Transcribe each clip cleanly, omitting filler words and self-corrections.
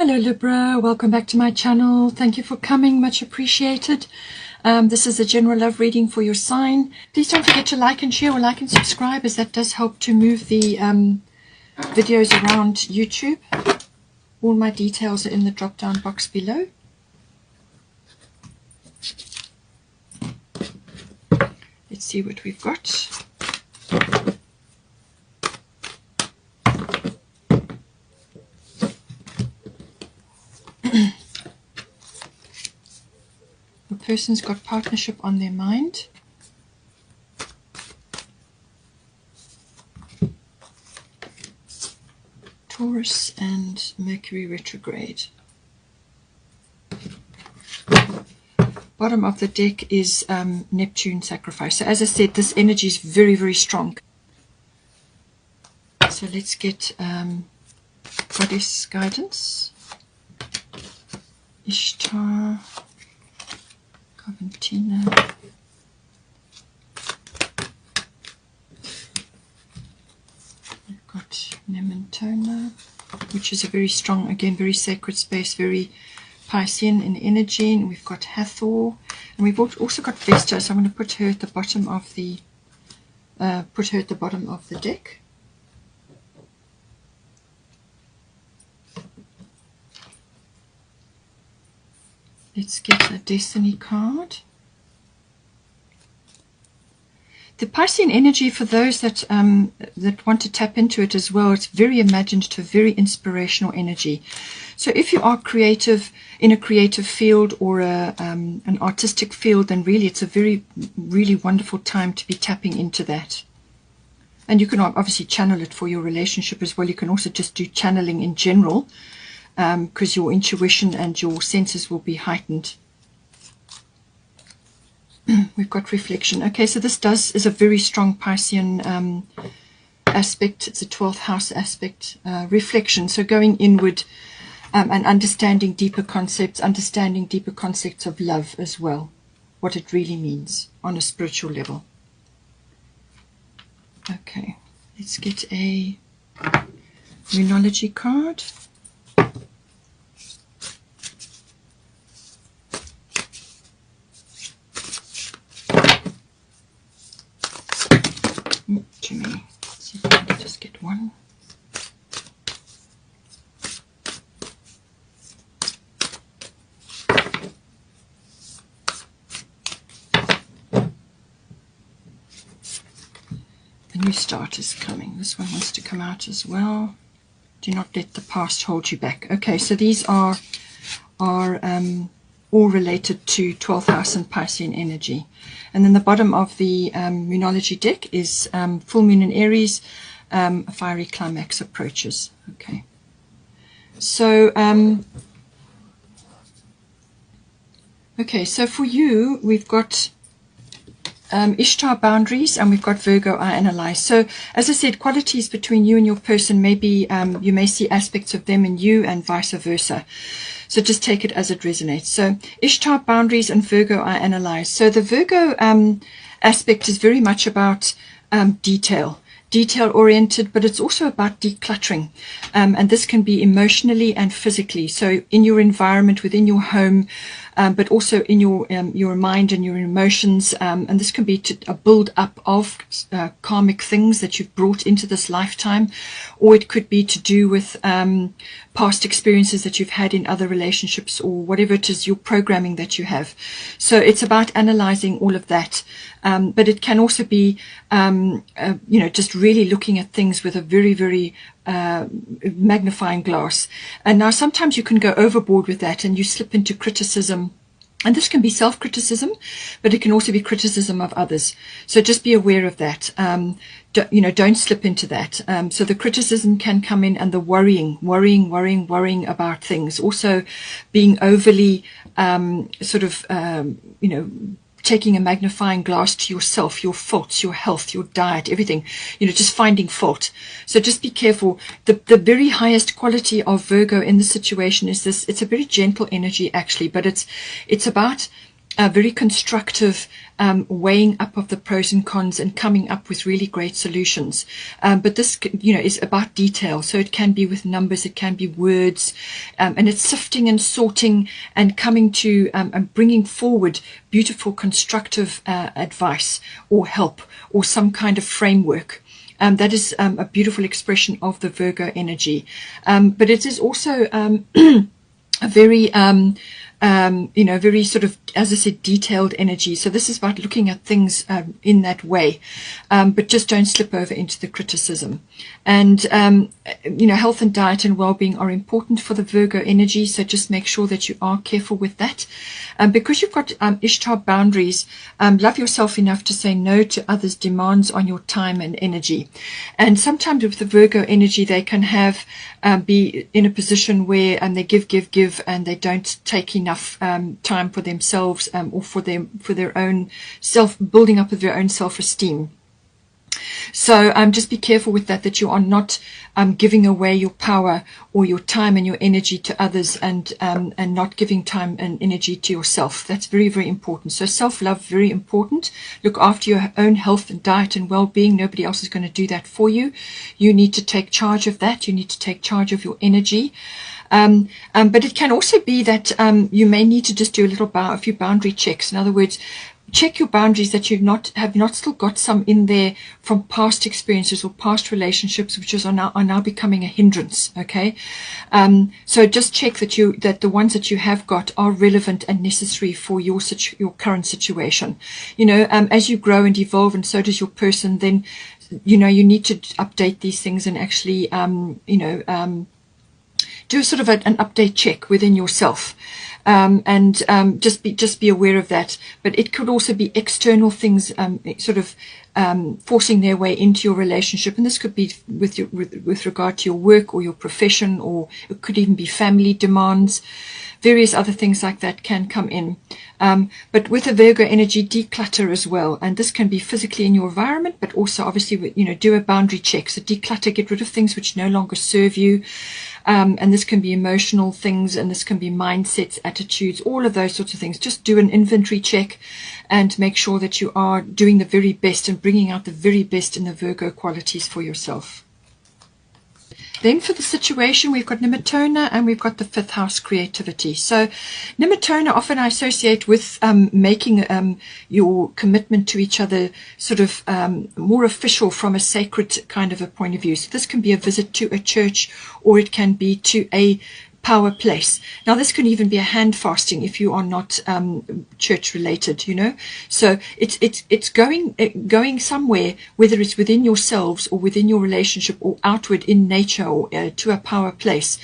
Hello Libra, welcome back to my channel. Thank you for coming, much appreciated. This is a general love reading for your sign. Please don't forget to like and share or like and subscribe, as that does help to move the videos around YouTube. All my details are in the drop down box below. Let's see what we've got. The person's got partnership on their mind. Taurus and Mercury retrograde. Bottom of the deck is Neptune sacrifice. So as I said, this energy is very, very strong. So let's get Goddess guidance. Ishtar, Coventina, we've got Nementona, which is a very strong, again, very sacred space, very Piscean in energy, and we've got Hathor, and we've also got Vesta. So I'm going to put her at the bottom of the deck. Let's get a Destiny card. The Piscean energy, for those that want to tap into it as well, it's very imaginative, very inspirational energy. So if you are creative in a creative field or an artistic field, then really it's a really wonderful time to be tapping into that. And you can obviously channel it for your relationship as well. You can also just do channeling in general, because your intuition and your senses will be heightened. We've got reflection. Okay, so this is a very strong Piscean aspect. It's a 12th house aspect. Reflection, so going inward and understanding deeper concepts of love as well, what it really means on a spiritual level. Okay, let's get a Moonology card. To me. Let's see if I can just get one. The new start is coming. This one wants to come out as well. Do not let the past hold you back. Okay, so these are all related to 12th house and Piscean energy. And then the bottom of the Moonology deck is full moon in Aries, a fiery climax approaches. Okay. So, so for you, we've got Ishtar, boundaries, and we've got Virgo, I analyze. So as I said, qualities between you and your person, maybe you may see aspects of them in you and vice versa. So just take it as it resonates. So Ishtar, boundaries, and Virgo, I analyze. So the Virgo aspect is very much about detail oriented, but it's also about decluttering. And this can be emotionally and physically. So in your environment, within your home, but also in your mind and your emotions. And this can be a build up of karmic things that you've brought into this lifetime, or it could be to do with past experiences that you've had in other relationships, or whatever it is, your programming that you have. So it's about analyzing all of that. But it can also be, just really looking at things with a very, very magnifying glass. And now sometimes you can go overboard with that and you slip into criticism. And this can be self-criticism, but it can also be criticism of others. So just be aware of that. Don't slip into that. So the criticism can come in, and the worrying about things. Also being overly, taking a magnifying glass to yourself, your faults, your health, your diet, everything, just finding fault. So just be careful. The very highest quality of Virgo in this situation is this. It's a very gentle energy, actually, but it's about very constructive weighing up of the pros and cons and coming up with really great solutions. But this, is about detail. So it can be with numbers, it can be words, and it's sifting and sorting and coming to and bringing forward beautiful, constructive advice or help or some kind of framework. That is a beautiful expression of the Virgo energy. But it is also a very very sort of, as I said, detailed energy. So this is about looking at things in that way, but just don't slip over into the criticism. And, health and diet and well-being are important for the Virgo energy. So just make sure that you are careful with that. Because you've got Ishtar boundaries, love yourself enough to say no to others' demands on your time and energy. And sometimes with the Virgo energy, they can have be in a position where they give, and they don't take enough time for themselves or for their own building up of their own self-esteem. So just be careful with that you are not giving away your power or your time and your energy to others, and not giving time and energy to yourself. That's very, very important. So self-love, very important. Look after your own health and diet and well-being. Nobody else is going to do that for you. You need to take charge of that. You need to take charge of your energy. But it can also be that you may need to just do a few boundary checks. In other words, check your boundaries that you have not still got some in there from past experiences or past relationships, which are now becoming a hindrance. Okay, so just check that the ones that you have got are relevant and necessary for your current situation. As you grow and evolve, and so does your person, then you need to update these things and actually do sort of an update check within yourself. Just be aware of that. But it could also be external things forcing their way into your relationship, and this could be with regard to your work or your profession, or it could even be family demands. Various other things like that can come in. But with a Virgo energy, declutter as well, and this can be physically in your environment, but also obviously do a boundary check. So declutter, get rid of things which no longer serve you. And this can be emotional things, and this can be mindsets, attitudes, all of those sorts of things. Just do an inventory check and make sure that you are doing the very best and bringing out the very best in the Virgo qualities for yourself. Then for the situation, we've got Nimitona and we've got the 5th house, creativity. So Nimitona often I associate with making your commitment to each other sort of more official from a sacred kind of a point of view. So this can be a visit to a church, or it can be to a power place. Now this can even be a hand fasting if you are not church related, so it's going somewhere, whether it's within yourselves or within your relationship or outward in nature, or to a power place,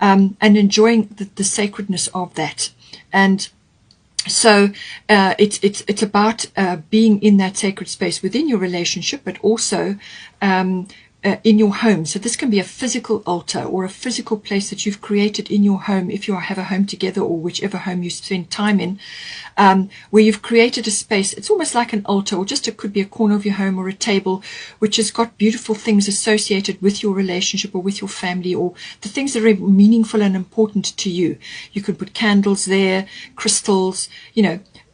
and enjoying the sacredness of that. And so it's about being in that sacred space within your relationship, but also in your home. So this can be a physical altar or a physical place that you've created in your home, if you have a home together, or whichever home you spend time in, where you've created a space. It's almost like an altar, or just it could be a corner of your home or a table, which has got beautiful things associated with your relationship or with your family, or the things that are meaningful and important to you. You could put candles there, crystals,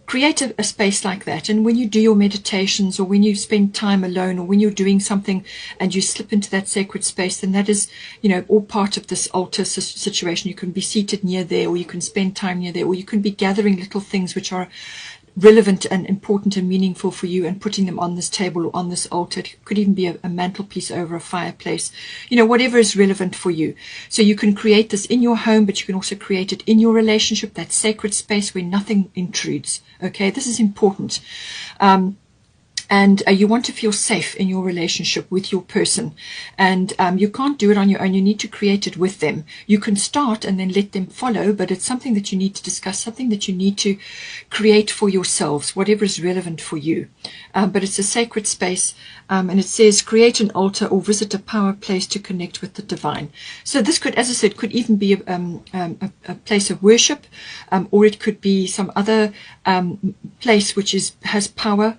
create a space like that. And when you do your meditations, or when you spend time alone, or when you're doing something and you slip into that sacred space, then that is, all part of this altar situation. You can be seated near there, or you can spend time near there, or you can be gathering little things which are relevant and important and meaningful for you, and putting them on this table or on this altar. It could even be a mantelpiece over a fireplace, whatever is relevant for you. So you can create this in your home, but you can also create it in your relationship, that sacred space where nothing intrudes. Okay, this is important. And you want to feel safe in your relationship with your person. And you can't do it on your own. You need to create it with them. You can start and then let them follow, but it's something that you need to discuss, something that you need to create for yourselves, whatever is relevant for you. But it's a sacred space. And it says, create an altar or visit a power place to connect with the divine. So this could, as I said, could even be a place of worship, or it could be some other place which has power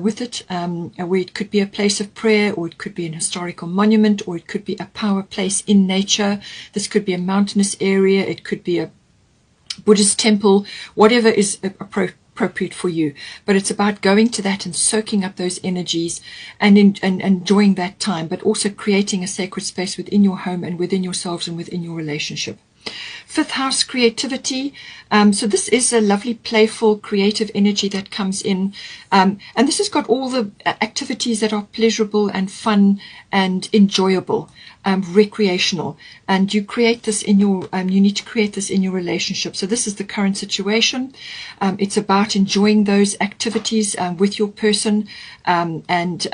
with it, where it could be a place of prayer, or it could be an historical monument, or it could be a power place in nature. This could be a mountainous area. It could be a Buddhist temple, whatever is appropriate for you. But it's about going to that and soaking up those energies and enjoying that time, but also creating a sacred space within your home and within yourselves and within your relationship. Fifth house, creativity. So this is a lovely, playful, creative energy that comes in. And this has got all the activities that are pleasurable and fun and enjoyable, recreational. And you create this in your, you need to create this in your relationship. So this is the current situation. It's about enjoying those activities with your person, and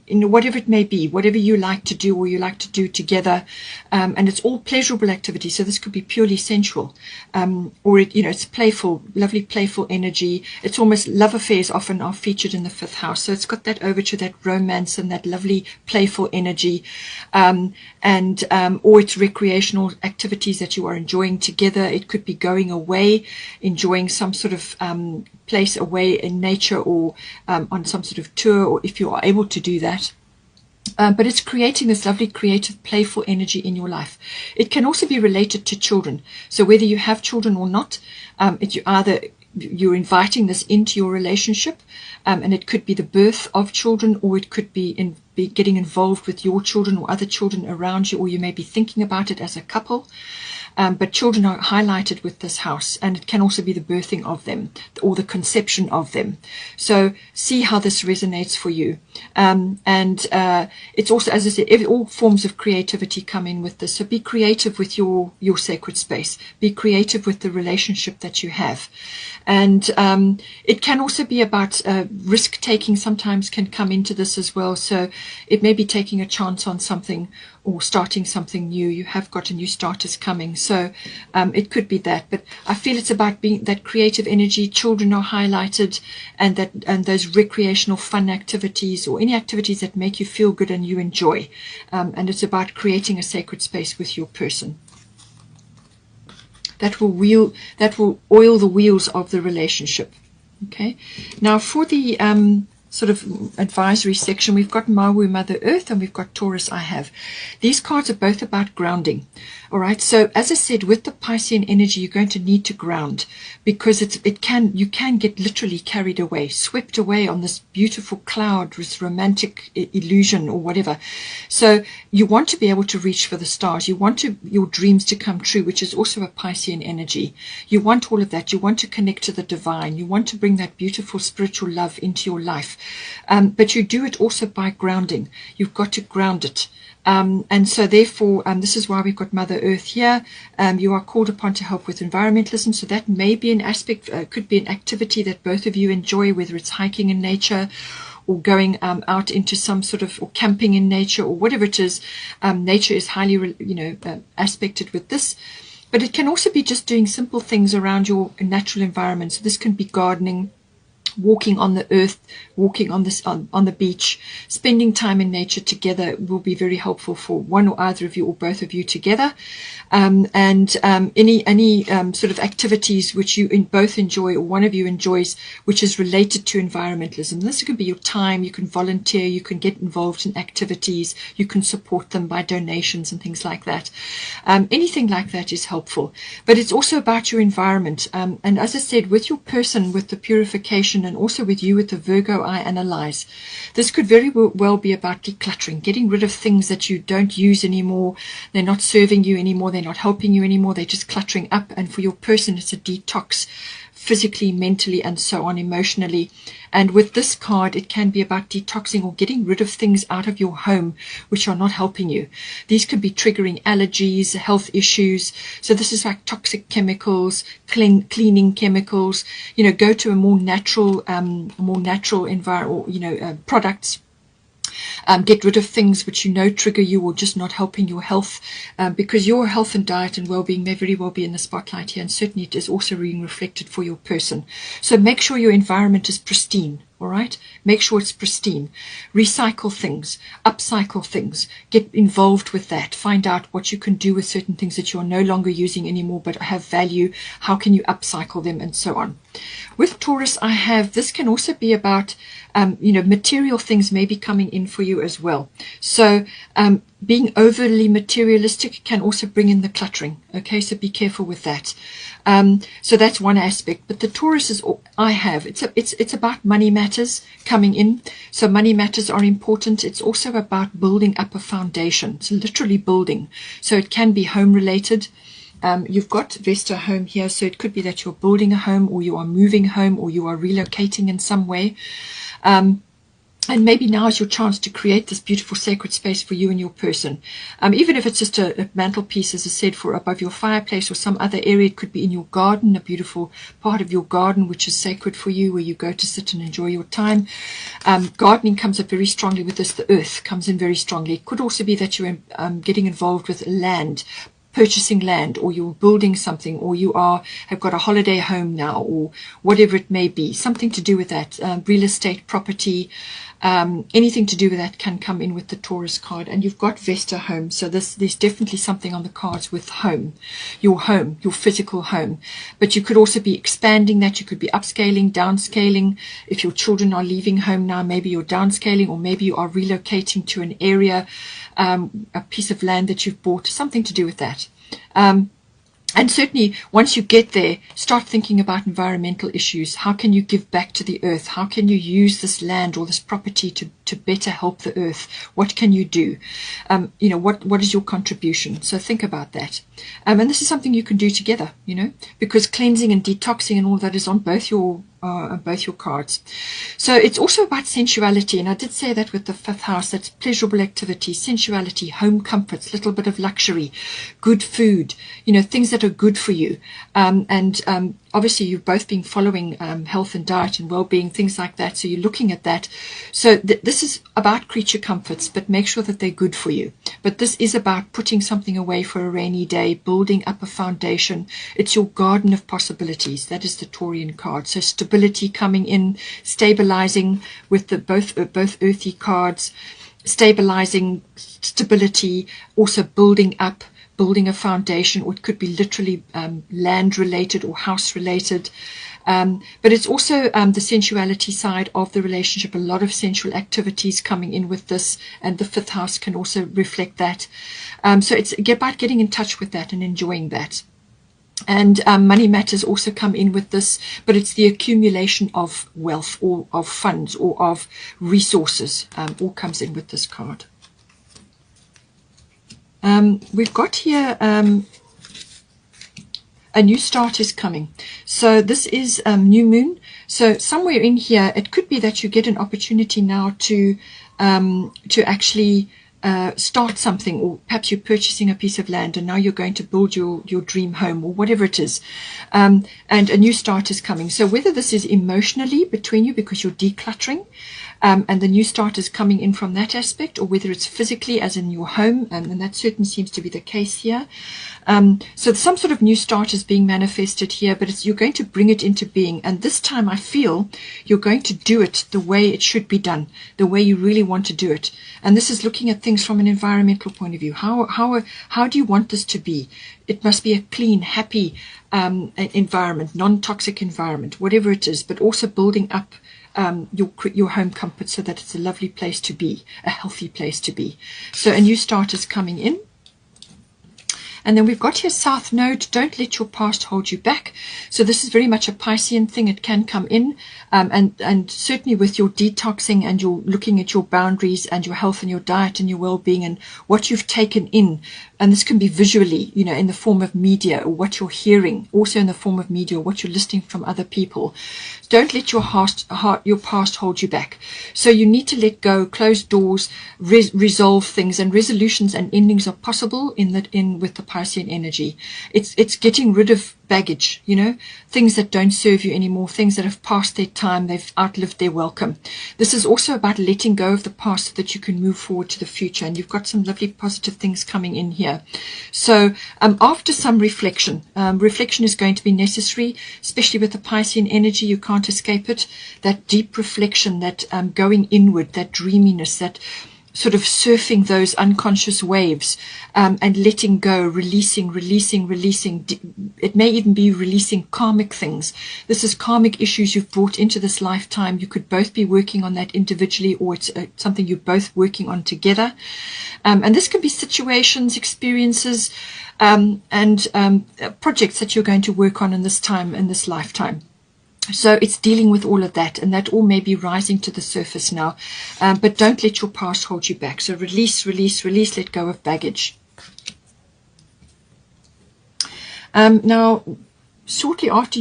whatever it may be, whatever you like to do or you like to do together. And it's all pleasurable activities. So this could be purely sensual, or it's playful, lovely playful energy. It's almost, love affairs often are featured in the fifth house. So it's got that overture, that romance and that lovely playful energy, or it's recreational activities that you are enjoying together. It could be going away, enjoying some sort of place away in nature, or on some sort of tour, or if you are able to do that. But it's creating this lovely, creative, playful energy in your life. It can also be related to children. So whether you have children or not, you're inviting this into your relationship, and it could be the birth of children, or it could be getting involved with your children or other children around you, or you may be thinking about it as a couple. But children are highlighted with this house, and it can also be the birthing of them or the conception of them. So see how this resonates for you. It's also, as I said, all forms of creativity come in with this. So be creative with your sacred space. Be creative with the relationship that you have. And it can also be about risk-taking sometimes can come into this as well. So it may be taking a chance on something or starting something new. You have got a new starters coming. So it could be that. But I feel it's about being that creative energy. Children are highlighted, and those recreational fun activities, or any activities that make you feel good and you enjoy. And it's about creating a sacred space with your person. That will oil the wheels of the relationship. Okay. Now for the sort of advisory section, we've got Mawu, Mother Earth, and we've got Taurus, I have. These cards are both about grounding. All right. So as I said, with the Piscean energy, you're going to need to ground, because you can get literally carried away, swept away on this beautiful cloud, this romantic illusion or whatever. So you want to be able to reach for the stars. You want your dreams to come true, which is also a Piscean energy. You want all of that. You want to connect to the divine. You want to bring that beautiful spiritual love into your life. But you do it also by grounding. You've got to ground it. And so therefore, this is why we've got Mother Earth here. You are called upon to help with environmentalism. So that may be an aspect, could be an activity that both of you enjoy, whether it's hiking in nature or going out into some sort of, or camping in nature, or whatever it is. Nature is highly, aspected with this. But it can also be just doing simple things around your natural environment. So this can be gardening, walking on the earth, walking on the beach, spending time in nature together will be very helpful for one or either of you or both of you together. Any sort of activities which you both enjoy, or one of you enjoys, which is related to environmentalism. This could be your time. You can volunteer, you can get involved in activities, you can support them by donations and things like that. Anything like that is helpful. But it's also about your environment. And as I said, with your person, with the purification, and also with you with the Virgo I analyze, this could very well be about decluttering, getting rid of things that you don't use anymore. They're not serving you anymore. They're not helping you anymore. They're just cluttering up. And for your person, it's a detox, physically, mentally, and so on, emotionally. And with this card, it can be about detoxing or getting rid of things out of your home which are not helping you. These could be triggering allergies, health issues. So this is like toxic chemicals, cleaning chemicals. Go to a more natural environment, products. Get rid of things which trigger you or just not helping your health, because your health and diet and well-being may very well be in the spotlight here, and certainly it is also being reflected for your person. So make sure your environment is pristine. All right, make sure it's pristine. Recycle things, upcycle things, get involved with that. Find out what you can do with certain things that you're no longer using anymore but have value. How can you upcycle them, and so on. With Taurus, this can also be about material things may be coming in for you as well. So being overly materialistic can also bring in the cluttering. Okay, so be careful with that. So that's one aspect. But the Taurus is it's about money matters coming in. So money matters are important. It's also about building up a foundation. It's literally building. So it can be home related. You've got Vesta home here, so it could be that you're building a home, or you are moving home, or you are relocating in some way. And maybe now is your chance to create this beautiful sacred space for you and your person. Even if it's just a mantelpiece, as I said, for above your fireplace or some other area. It could be in your garden, a beautiful part of your garden which is sacred for you, where you go to sit and enjoy your time. Gardening comes up very strongly with this. The earth comes in very strongly. It could also be that you're getting involved with land, purchasing land, or you're building something, or you have got a holiday home now, or whatever it may be. Something to do with that. Real estate, property, anything to do with that can come in with the Taurus card. And you've got Vesta home, so there's definitely something on the cards with home, your physical home. But you could also be expanding that. You could be upscaling, downscaling. If your children are leaving home now, maybe you're downscaling, or maybe you are relocating to an area, a piece of land that you've bought, something to do with that. And certainly, once you get there, start thinking about environmental issues. How can you give back to the earth? How can you use this land or this property to better help the earth? What can you do? What is your contribution? So think about that. And this is something you can do together, because cleansing and detoxing and all that is on both your cards. So it's also about sensuality, and I did say that with the 5th house. That's pleasurable activity, sensuality, home comforts, little bit of luxury, good food, things that are good for you. Obviously you've both been following health and diet and well-being, things like that, so you're looking at that. So this is about creature comforts, but make sure that they're good for you. But this is about putting something away for a rainy day, building up a foundation. It's your garden of possibilities. That is the Taurian card. So stability coming in, stabilizing with the both earthy cards, stabilizing, stability, also building up, building a foundation, or it could be literally land related or house related. But it's also the sensuality side of the relationship, a lot of sensual activities coming in with this, and the 5th house can also reflect that. So it's about getting in touch with that and enjoying that. And money matters also come in with this, but it's the accumulation of wealth or of funds or of resources, all comes in with this card. We've got here a new start is coming. So this is new moon. So somewhere in here, it could be that you get an opportunity now to actually start something, or perhaps you're purchasing a piece of land and now you're going to build your dream home, or whatever it is. And a new start is coming. So whether this is emotionally between you because you're decluttering, and the new start is coming in from that aspect, or whether it's physically as in your home, and that certainly seems to be the case here. So some sort of new start is being manifested here, but you're going to bring it into being, and this time I feel you're going to do it the way it should be done, the way you really want to do it. And this is looking at things from an environmental point of view. How do you want this to be? It must be a clean, happy environment, non-toxic environment, whatever it is, but also building up your home comfort so that it's a lovely place to be, a healthy place to be. So a new start is coming in. And then we've got here South Node. Don't let your past hold you back. So this is very much a Piscean thing. It can come in. And certainly with your detoxing and your looking at your boundaries and your health and your diet and your well-being and what you've taken in. And this can be visually, in the form of media, or what you're hearing, also in the form of media, or what you're listening from other people. Don't let your past hold you back. So you need to let go, close doors, resolve things, and resolutions and endings are possible with the Piscean energy. It's getting rid of baggage, things that don't serve you anymore, things that have passed their time, they've outlived their welcome. This is also about letting go of the past so that you can move forward to the future, and you've got some lovely positive things coming in here. So after some reflection, reflection is going to be necessary, especially with the Piscean energy. You can't escape it. That deep reflection, that going inward, that dreaminess, that sort of surfing those unconscious waves, and letting go, releasing. It may even be releasing karmic things. This is karmic issues you've brought into this lifetime. You could both be working on that individually, or it's something you're both working on together. And this can be situations, experiences, and projects that you're going to work on in this time, in this lifetime. So it's dealing with all of that, and that all may be rising to the surface now. But don't let your past hold you back. So release, let go of baggage. Now, shortly after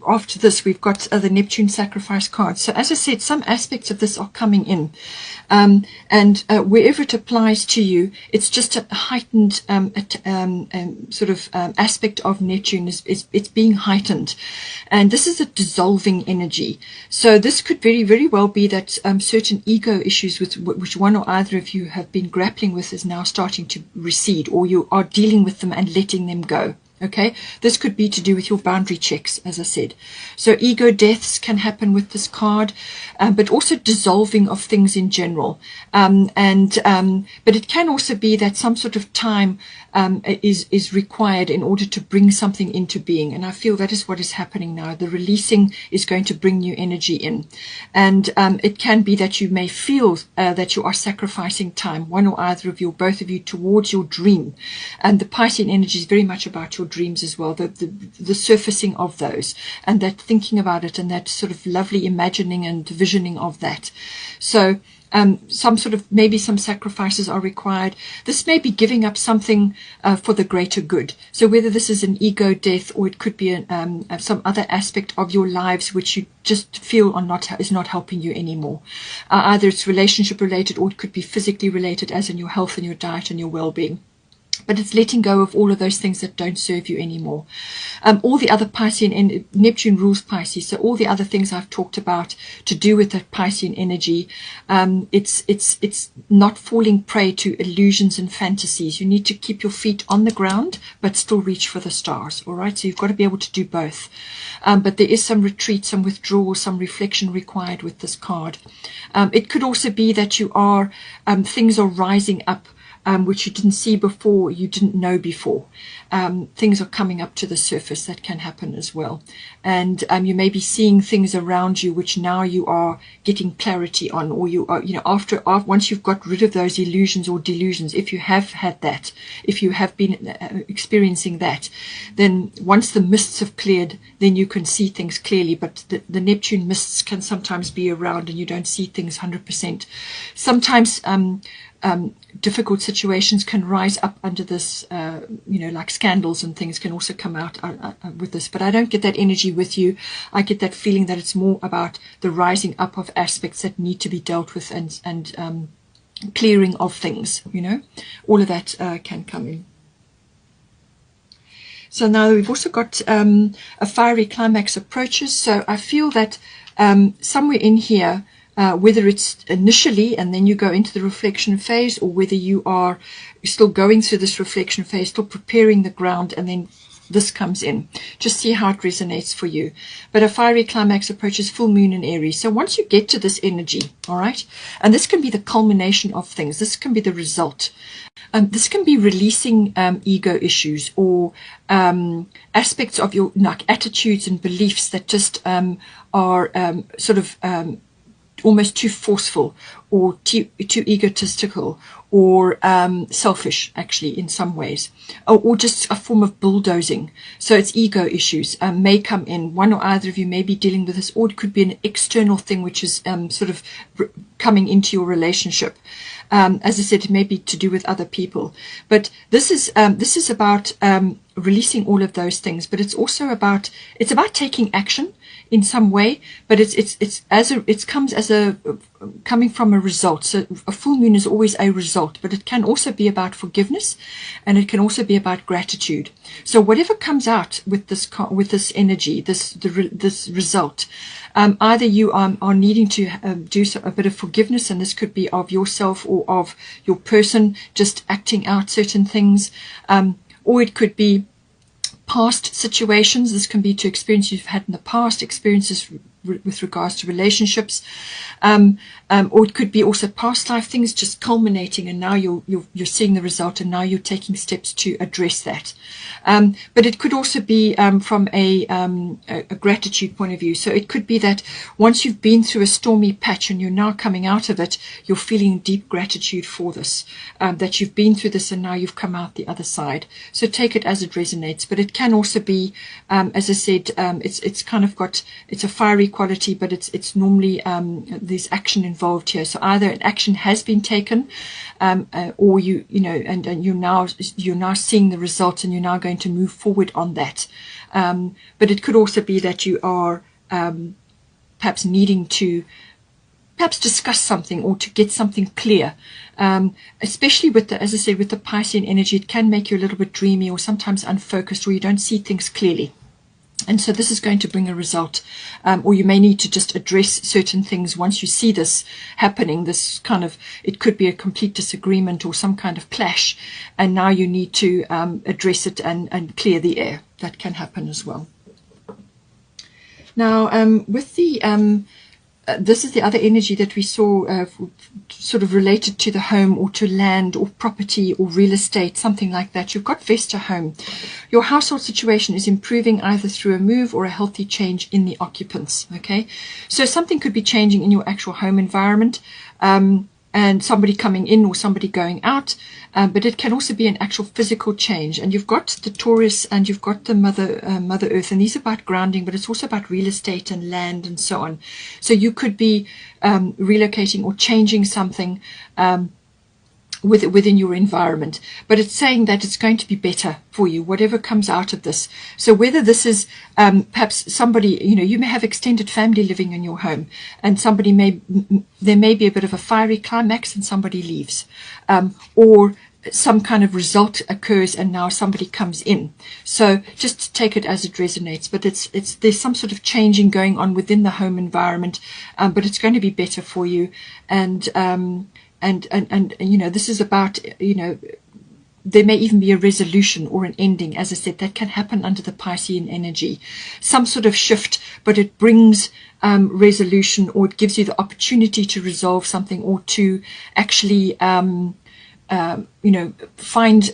after this, we've got the Neptune sacrifice card. So as I said, some aspects of this are coming in. And wherever it applies to you, it's just a heightened aspect of Neptune. It's being heightened. And this is a dissolving energy. So this could very, very well be that certain ego issues with which one or either of you have been grappling with is now starting to recede, or you are dealing with them and letting them go. Okay, this could be to do with your boundary checks, as I said. So ego deaths can happen with this card, but also dissolving of things in general. But it can also be that some sort of time is required in order to bring something into being. And I feel that is what is happening now. The releasing is going to bring new energy in. And it can be that you may feel that you are sacrificing time, one or either of you, or both of you, towards your dream. And the Piscean energy is very much about your dreams as well, the surfacing of those, and that thinking about it, and that sort of lovely imagining and visioning of that. So some sort of, maybe some sacrifices are required. This may be giving up something for the greater good. So whether this is an ego death, or it could be some other aspect of your lives which you just feel is not helping you anymore. Either it's relationship related, or it could be physically related, as in your health and your diet and your well-being. But it's letting go of all of those things that don't serve you anymore. All the other Piscean, and Neptune rules Pisces, so all the other things I've talked about to do with that Piscean energy, it's not falling prey to illusions and fantasies. You need to keep your feet on the ground, but still reach for the stars. All right, so you've got to be able to do both. But there is some retreat, some withdrawal, some reflection required with this card. It could also be that you are things are rising up, which you didn't see before, you didn't know before. Things are coming up to the surface. That can happen as well. And you may be seeing things around you which now you are getting clarity on, or you are, after once you've got rid of those illusions or delusions, if you have had that, if you have been experiencing that, then once the mists have cleared, then you can see things clearly. But the Neptune mists can sometimes be around and you don't see things 100%. Sometimes difficult situations can rise up under this, like scandals and things can also come out with this. But I don't get that energy with you. I get that feeling that it's more about the rising up of aspects that need to be dealt with, and clearing of things, all of that can come in. So now we've also got a fiery climax approaches. So I feel that somewhere in here, whether it's initially and then you go into the reflection phase, or whether you are still going through this reflection phase, still preparing the ground, and then this comes in. Just see how it resonates for you. But a fiery climax approaches full moon in Aries. So once you get to this energy, all right, and this can be the culmination of things. This can be the result. This can be releasing ego issues, or aspects of your attitudes and beliefs that just are almost too forceful, or too egotistical, or selfish, actually, in some ways, or just a form of bulldozing. So it's ego issues may come in. One or either of you may be dealing with this, or it could be an external thing which is coming into your relationship. As I said, it may be to do with other people. But this is about releasing all of those things. But it's also about taking action in some way. But coming from a result. So a full moon is always a result, but it can also be about forgiveness, and it can also be about gratitude. So whatever comes out with this energy, this result, either you are needing to do a bit of forgiveness, and this could be of yourself or of your person just acting out certain things, or it could be past situations. This can be to experiences you've had in the past, experiences with regards to relationships, or it could be also past life things just culminating, and now you're seeing the result, and now you're taking steps to address that. But it could also be from a gratitude point of view. So it could be that once you've been through a stormy patch and you're now coming out of it, you're feeling deep gratitude for this, that you've been through this and now you've come out the other side. So take it as it resonates. But it can also be, as I said, it's kind of got, it's a fiery quality, but it's normally there's action involved here. So either an action has been taken, or you know, and you're now seeing the results, and you're now going to move forward on that. But it could also be that you are perhaps needing to discuss something or to get something clear, especially with the, as I said, with the Piscean energy. It can make you a little bit dreamy or sometimes unfocused, or you don't see things clearly. And so this is going to bring a result, or you may need to just address certain things once you see this happening. This kind of, it could be a complete disagreement or some kind of clash, and now you need to address it and clear the air. That can happen as well. Now, with the this is the other energy that we saw, sort of related to the home or to land or property or real estate, something like that. You've got Vesta home. Your household situation is improving either through a move or a healthy change in the occupants. Okay, so something could be changing in your actual home environment, and somebody coming in or somebody going out, but it can also be an actual physical change. And you've got the Taurus and you've got the Mother Earth, and these are about grounding, but it's also about real estate and land and so on. So you could be relocating or changing something within your environment, but it's saying that it's going to be better for you, whatever comes out of this. So whether this is perhaps somebody, you know, you may have extended family living in your home, and there may be a bit of a fiery climax and somebody leaves, or some kind of result occurs and now somebody comes in. So just take it as it resonates, but there's some sort of changing going on within the home environment, but it's going to be better for you. And you know, this is about, you know, there may even be a resolution or an ending. As I said, that can happen under the Piscean energy, some sort of shift, but it brings resolution, or it gives you the opportunity to resolve something, or to actually you know, find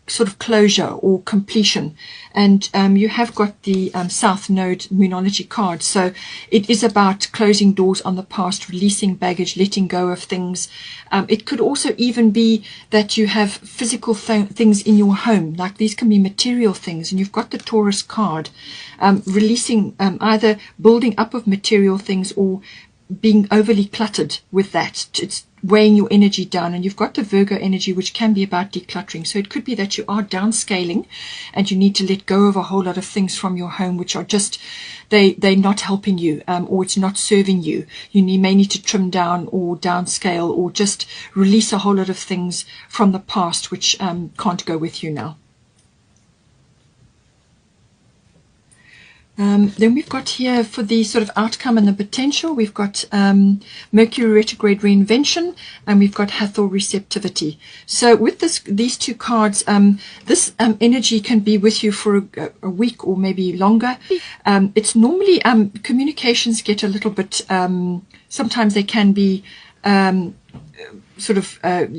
sort of closure or completion. And you have got the South Node Moonology card, so it is about closing doors on the past, releasing baggage, letting go of things. It could also even be that you have physical things in your home, like these can be material things, and you've got the Taurus card, releasing, either building up of material things or being overly cluttered with that. It's weighing your energy down. And you've got the Virgo energy, which can be about decluttering. So it could be that you are downscaling and you need to let go of a whole lot of things from your home, which are just, they're not helping you, or it's not serving you. You may need to trim down or downscale, or just release a whole lot of things from the past which can't go with you now. Then we've got here, for the sort of outcome and the potential, we've got Mercury retrograde reinvention, and we've got Hathor receptivity. So with these two cards, this energy can be with you for a week or maybe longer. It's normally, communications get a little bit, sometimes they can be sort of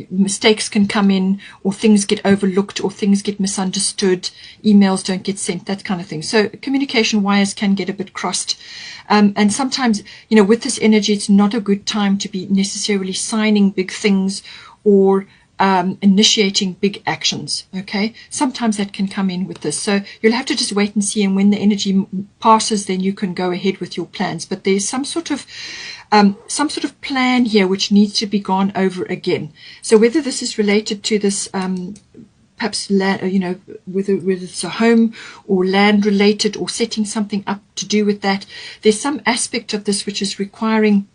mistakes can come in, or things get overlooked, or things get misunderstood, emails don't get sent, that kind of thing. So communication wires can get a bit crossed, and sometimes, you know, with this energy, it's not a good time to be necessarily signing big things or initiating big actions. Okay, sometimes that can come in with this, so you'll have to just wait and see, and when the energy passes, then you can go ahead with your plans. But there's some sort of plan here which needs to be gone over again. So whether this is related to this, perhaps land, you know, whether it's a home or land related, or setting something up to do with that, there's some aspect of this which is requiring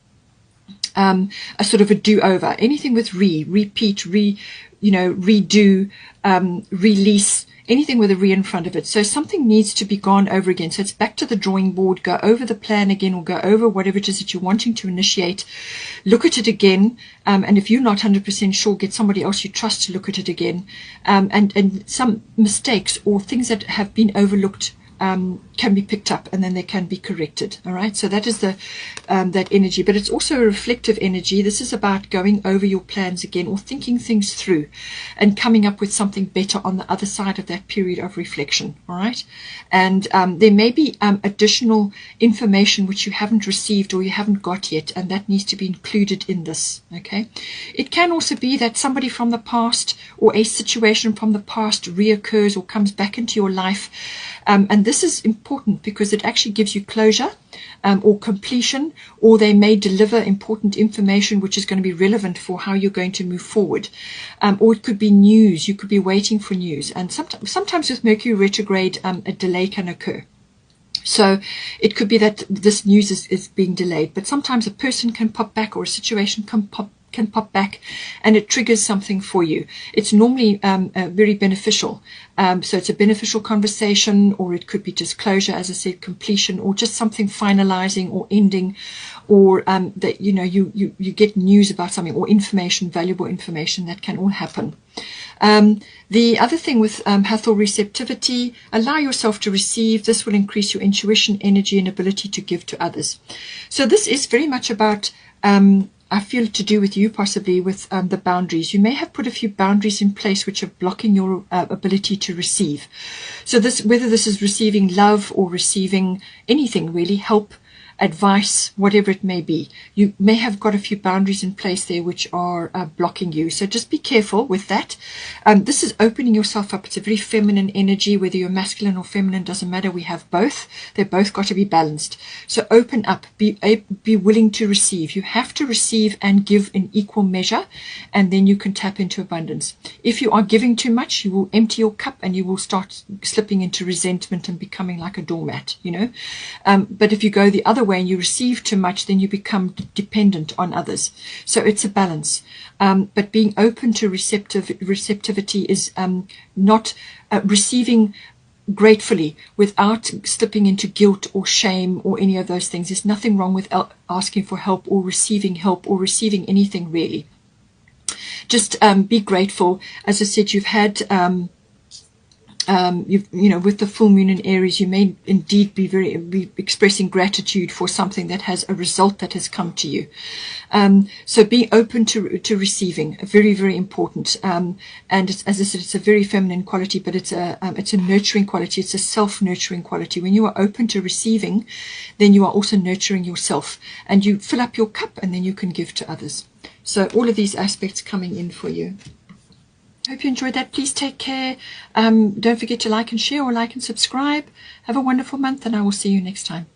a sort of a do-over. Anything with repeat, redo, release, anything with a re in front of it. So something needs to be gone over again. So it's back to the drawing board, go over the plan again, or go over whatever it is that you're wanting to initiate, look at it again, and if you're not 100% sure, get somebody else you trust to look at it again, and some mistakes or things that have been overlooked can be picked up, and then they can be corrected. All right, so that is the that energy, but it's also a reflective energy. This is about going over your plans again, or thinking things through and coming up with something better on the other side of that period of reflection. All right, and there may be additional information which you haven't received or you haven't got yet, and that needs to be included in this. Okay, it can also be that somebody from the past or a situation from the past reoccurs or comes back into your life. And this is important because it actually gives you closure or completion, or they may deliver important information which is going to be relevant for how you're going to move forward. Or it could be news. You could be waiting for news. And sometimes with Mercury retrograde, a delay can occur. So it could be that this news is being delayed, but sometimes a person can pop back, or a situation can pop back, and it triggers something for you. It's normally very beneficial. So it's a beneficial conversation, or it could be just closure, as I said, completion, or just something finalizing or ending, or that you get news about something, or information, valuable information. That can all happen. The other thing with Hathor receptivity, allow yourself to receive. This will increase your intuition, energy, and ability to give to others. So this is very much about I feel to do with you, possibly with the boundaries. You may have put a few boundaries in place which are blocking your ability to receive. So this, whether this is receiving love or receiving anything really, help, advice, whatever it may be, you may have got a few boundaries in place there which are blocking you. So just be careful with that. This is opening yourself up. It's a very feminine energy. Whether you're masculine or feminine, doesn't matter. We have both. They're both got to be balanced. So open up. Be willing to receive. You have to receive and give in equal measure, and then you can tap into abundance. If you are giving too much, you will empty your cup and you will start slipping into resentment and becoming like a doormat, but if you go the other way and you receive too much, then you become dependent on others. So it's a balance. But being open to receptivity is not receiving gratefully without slipping into guilt or shame or any of those things. There's nothing wrong with asking for help or receiving anything really. Just be grateful. As I said, you've had with the full moon in Aries, you may indeed be expressing gratitude for something that has a result that has come to you. So be open to receiving, very, very important. And as I said, it's a very feminine quality, but it's a nurturing quality. It's a self-nurturing quality. When you are open to receiving, then you are also nurturing yourself, and you fill up your cup, and then you can give to others. So all of these aspects coming in for you. Hope you enjoyed that. Please take care. Don't forget to like and share, or like and subscribe. Have a wonderful month, and I will see you next time.